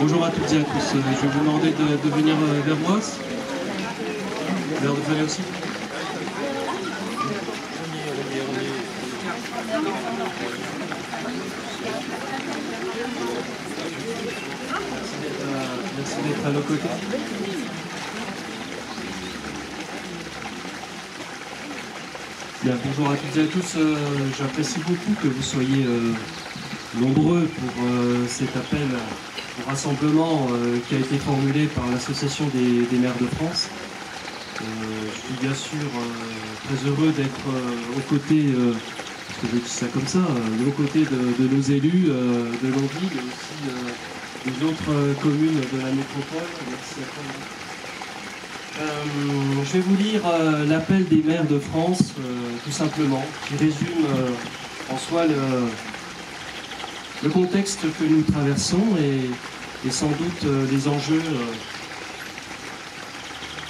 Bonjour à toutes et à tous. Je vais vous demander de venir vers moi. L'air de venir aussi. Merci d'être à nos côtés. Bien, bonjour à toutes et à tous. J'apprécie beaucoup que vous soyez nombreux pour cet appel au rassemblement qui a été formulé par l'Association des maires de France. Je suis bien sûr très heureux d'être aux côtés, parce que je dis ça comme ça, aux côtés de nos élus de Longwy, mais aussi des autres communes de la métropole. Merci à vous. Je vais vous lire l'appel des maires de France, tout simplement, qui résume en soi le contexte que nous traversons et sans doute les enjeux.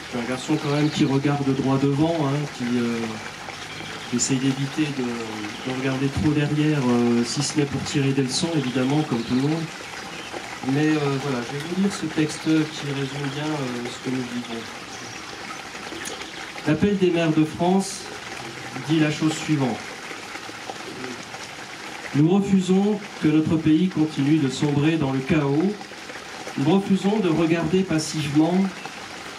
Je suis un garçon quand même qui regarde droit devant, qui essaye d'éviter de regarder trop derrière, si ce n'est pour tirer des leçons, évidemment, comme tout le monde. Mais voilà, je vais vous lire ce texte qui résume bien ce que nous vivons. L'appel des maires de France dit la chose suivante. Nous refusons que notre pays continue de sombrer dans le chaos. Nous refusons de regarder passivement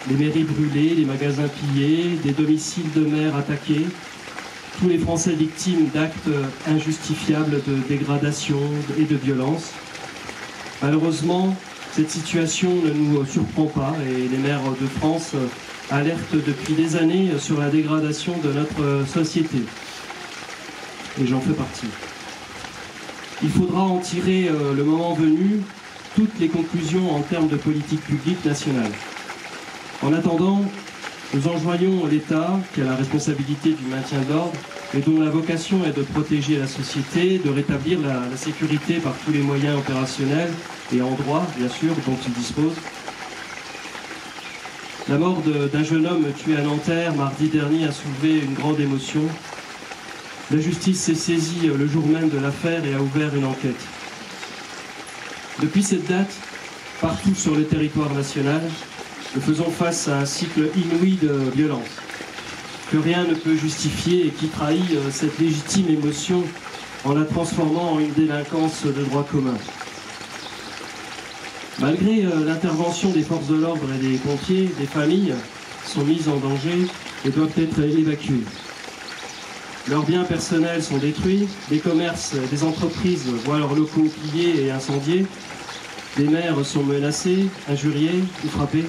les mairies brûlées, les magasins pillés, des domiciles de maires attaqués, tous les Français victimes d'actes injustifiables de dégradation et de violence. Malheureusement, cette situation ne nous surprend pas et les maires de France alertent depuis des années sur la dégradation de notre société. Et j'en fais partie. Il faudra en tirer, le moment venu, toutes les conclusions en termes de politique publique nationale. En attendant, nous enjoignons l'État, qui a la responsabilité du maintien de l'ordre et dont la vocation est de protéger la société, de rétablir la sécurité par tous les moyens opérationnels et en droit, bien sûr, dont il dispose. La mort d'un jeune homme tué à Nanterre mardi dernier a soulevé une grande émotion. La justice s'est saisie le jour même de l'affaire et a ouvert une enquête. Depuis cette date, partout sur le territoire national, nous faisons face à un cycle inouï de violence, que rien ne peut justifier et qui trahit cette légitime émotion en la transformant en une délinquance de droit commun. Malgré l'intervention des forces de l'ordre et des pompiers, des familles sont mises en danger et doivent être évacuées. Leurs biens personnels sont détruits, des commerces, des entreprises voient leurs locaux pillés et incendiés, des maires sont menacés, injuriés ou frappés,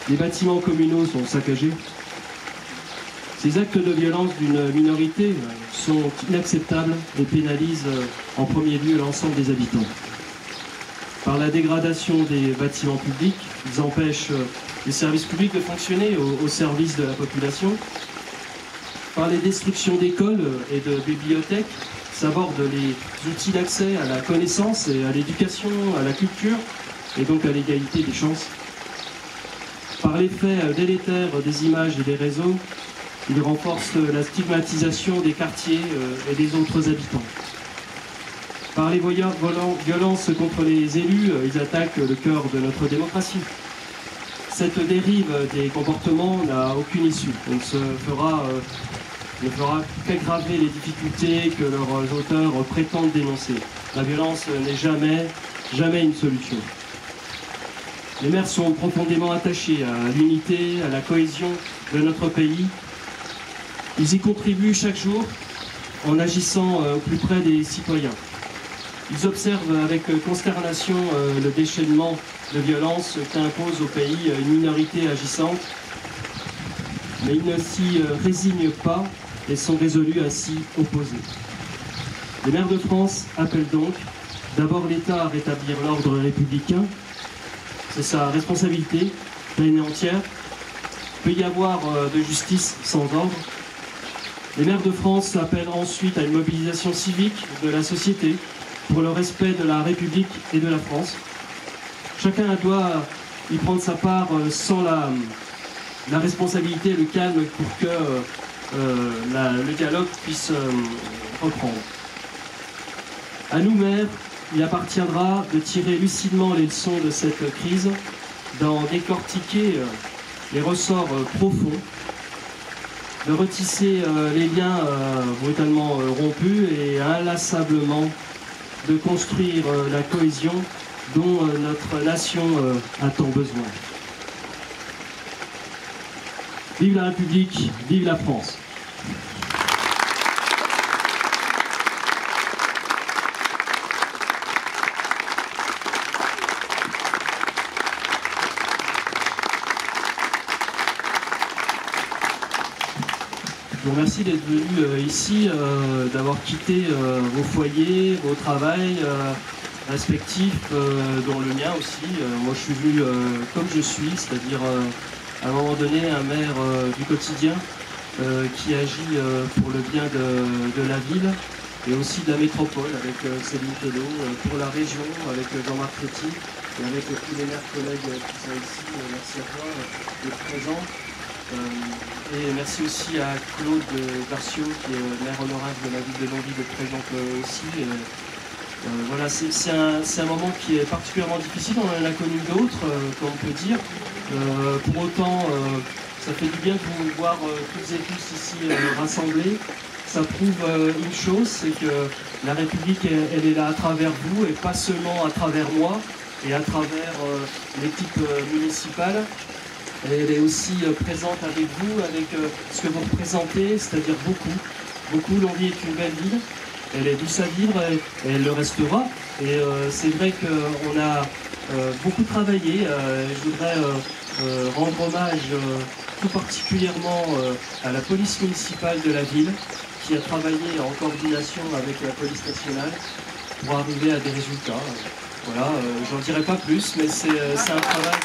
les bâtiments communaux sont saccagés. Ces actes de violence d'une minorité sont inacceptables et pénalisent en premier lieu l'ensemble des habitants. Par la dégradation des bâtiments publics, ils empêchent les services publics de fonctionner au service de la population. Par les destructions d'écoles et de bibliothèques, sabordent les outils d'accès à la connaissance et à l'éducation, à la culture et donc à l'égalité des chances. Par l'effet délétère des images et des réseaux, ils renforcent la stigmatisation des quartiers et des autres habitants. Par les violences contre les élus, ils attaquent le cœur de notre démocratie. Cette dérive des comportements n'a aucune issue. On ne fera qu'aggraver les difficultés que leurs auteurs prétendent dénoncer. La violence n'est jamais une solution. Les maires sont profondément attachés à l'unité, à la cohésion de notre pays. Ils y contribuent chaque jour en agissant au plus près des citoyens. Ils observent avec consternation le déchaînement de violence qu'impose au pays une minorité agissante, mais ils ne s'y résignent pas et sont résolus à s'y opposer. Les maires de France appellent donc d'abord l'État à rétablir l'ordre républicain. C'est sa responsabilité, pleine et entière. Il peut y avoir de justice sans ordre. Les maires de France appellent ensuite à une mobilisation civique de la société pour le respect de la République et de la France. Chacun doit y prendre sa part sans la responsabilité et le calme pour que le dialogue puisse reprendre. À nous, maires, il appartiendra de tirer lucidement les leçons de cette crise, d'en décortiquer les ressorts profonds, de retisser les liens brutalement rompus et inlassablement de construire la cohésion dont notre nation a tant besoin. Vive la République, vive la France! Je vous remercie d'être venu ici, d'avoir quitté vos foyers, vos travails respectifs, dont le mien aussi. Moi je suis venu comme je suis, c'est-à-dire à un moment donné un maire du quotidien qui agit pour le bien de la ville et aussi de la métropole avec Céline Tello, pour la région avec Jean-Marc Petit et avec tous les maires collègues qui sont ici. Merci à toi d'être présent. Et merci aussi à Claude Garcio, qui est maire honoraire de la ville de Longwy, d'être présente aussi. Voilà, c'est un moment qui est particulièrement difficile, on en a connu d'autres, comme on peut dire. Pour autant, ça fait du bien de vous voir toutes et tous ici rassemblés. Ça prouve une chose, c'est que la République, elle est là à travers vous, et pas seulement à travers moi, et à travers l'équipe municipale. Elle est aussi présente avec vous, avec ce que vous représentez, c'est-à-dire beaucoup. Beaucoup, Longwy est une belle ville, elle est douce à vivre et elle le restera. Et c'est vrai qu'on a beaucoup travaillé. Je voudrais rendre hommage tout particulièrement à la police municipale de la ville, qui a travaillé en coordination avec la police nationale pour arriver à des résultats. Voilà, j'en dirai pas plus, mais c'est un travail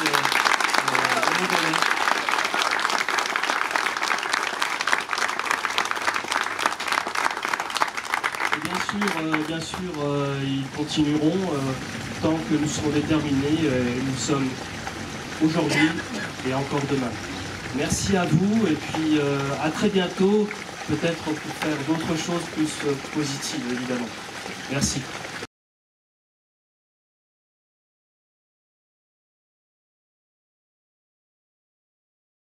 et bien sûr, ils continueront tant que nous serons déterminés. Nous sommes aujourd'hui et encore demain. Merci à vous et puis à très bientôt, peut-être pour faire d'autres choses plus positives, évidemment. Merci.